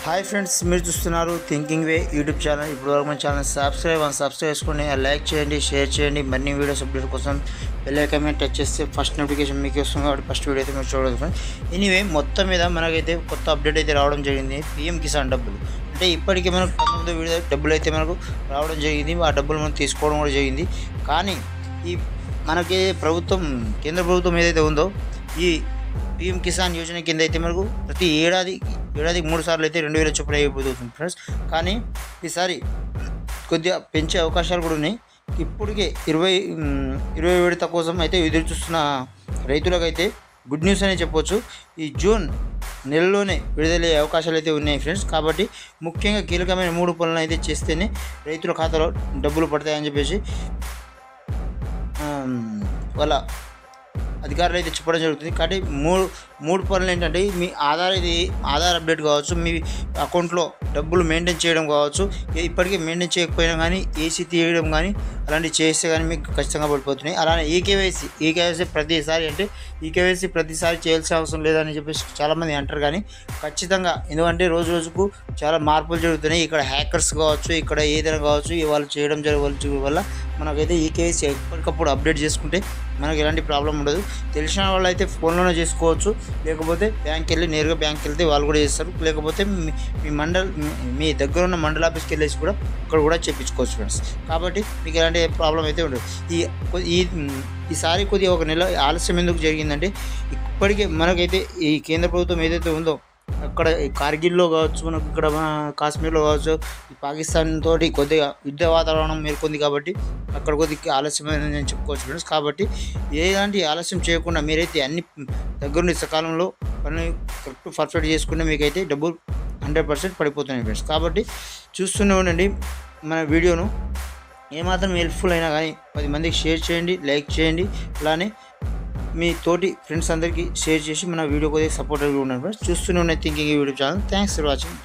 Hi friends, మీరు చూస్తున్నారు thinking వే YouTube channel. ఇప్పటివరకు మన ఛానల్ సబ్స్క్రైబ్ చేసుకొని లైక్ చేయండి, షేర్ చేయండి. మరిన్ని వీడియోస్ అప్డేట్ కోసం బెల్ ఐకాన్ మీద టచ్ చేస్తే ఫస్ట్ నోటిఫికేషన్ మీకు వస్తుంది కాబట్టి ఫస్ట్ వీడియో అయితే మీరు చూడవచ్చు ఫ్రెండ్స్. ఎనీవే, మొత్తం మీద మనకైతే కొత్త అప్డేట్ అయితే రావడం జరిగింది. పిఎం కిసాన్ డబ్బులు అంటే ఇప్పటికీ మనకు 19వ విడత డబ్బులు అయితే మనకు రావడం జరిగింది. ఆ డబ్బులు మనం తీసుకోవడం కూడా జరిగింది. కానీ ఈ మనకి ప్రభుత్వం, కేంద్ర ప్రభుత్వం ఏదైతే ఉందో ఈ పిఎం కిసాన్ యోజన కింద అయితే మనకు ప్రతి ఏడాదికి 3 సార్లు అయితే 2000 చొప్పున అయిపోతుంది ఫ్రెండ్స్. కానీ ఈసారి కొద్దిగా పెంచే అవకాశాలు కూడా ఉన్నాయి. ఇప్పటికే 20 విడత కోసం అయితే ఎదురు చూస్తున్న రైతులకైతే గుడ్ న్యూస్ అనే చెప్పవచ్చు. ఈ జూన్ నెలలోనే విడుదలయ్యే అవకాశాలు అయితే ఉన్నాయి ఫ్రెండ్స్. కాబట్టి ముఖ్యంగా కీలకమైన 3 పనులు అయితే చేస్తేనే రైతుల ఖాతాలో డబ్బులు పడతాయని చెప్పేసి వాళ్ళ అధికారులు అయితే చెప్పడం జరుగుతుంది. కాబట్టి మూడు పనులు ఏంటంటే, మీ ఆధార్ అప్డేట్ కావచ్చు, మీ అకౌంట్లో డబ్బులు మెయింటైన్ చేయడం కావచ్చు. ఇప్పటికీ మెయింటైన్ చేయకపోయినా కానీ ఏసీ తీయడం కానీ అలాంటివి చేస్తే కానీ మీకు ఖచ్చితంగా పడిపోతున్నాయి. అలానే ఈకేవైసీ ప్రతిసారి చేయాల్సిన అవసరం లేదని చెప్పేసి చాలామంది అంటారు. కానీ ఖచ్చితంగా, ఎందుకంటే రోజు రోజుకు చాలా మార్పులు జరుగుతున్నాయి. ఇక్కడ హ్యాకర్స్ కావచ్చు, ఇక్కడ ఏదైనా కావచ్చు, వాళ్ళు చేయడం వల్ల మనకైతే ఈకేవైసీ ఎప్పటికప్పుడు అప్డేట్ చేసుకుంటే మనకి ఎలాంటి ప్రాబ్లం ఉండదు. తెలిసిన వాళ్ళు అయితే ఫోన్లోనే చేసుకోవచ్చు, లేకపోతే నేరుగా బ్యాంక్కి వెళ్తే వాళ్ళు కూడా చేస్తారు. లేకపోతే మీ దగ్గర ఉన్న మండల ఆఫీస్కి వెళ్ళేసి కూడా అక్కడ కూడా చేయించుకోవచ్చు ఫ్రెండ్స్. కాబట్టి మీకు ఎలాంటి ప్రాబ్లం అయితే ఉండదు. ఈసారి కొద్దిగా ఒక నెల ఆలస్యం ఎందుకు జరిగిందంటే, ఇప్పటికే మనకైతే ఈ కేంద్ర ప్రభుత్వం ఏదైతే ఉందో అక్కడ కార్గిల్లో కావచ్చు, మనకు ఇక్కడ మన కాశ్మీర్లో కావచ్చు, ఈ పాకిస్తాన్ తోటి కొద్దిగా యుద్ధ వాతావరణం మేల్కొంది. కాబట్టి అక్కడ కొద్దిగా ఆలస్యమైందని నేను చెప్పుకోవచ్చు ఫ్రెండ్స్. కాబట్టి ఎలాంటి ఆలస్యం చేయకుండా మీరైతే అన్ని దగ్గరుండి సకాలంలో పని పర్ఫెక్ట్ చేసుకుంటే మీకైతే డబ్బులు 100% పడిపోతున్నాయి ఫ్రెండ్స్. కాబట్టి చూస్తూనే ఉండండి మన వీడియోను. ఏమాత్రం హెల్ప్ఫుల్ అయినా కానీ 10 మందికి షేర్ చేయండి, లైక్ చేయండి. అలానే మీ తోటి ఫ్రెండ్స్ అందరికీ షేర్ చేసి మన వీడియో కొద్దిగా సపోర్ట్గా ఉండండి ఫ్రెండ్స్. చూస్తూనే ఉన్నాయి thinking YouTube channel. Thanks for watching.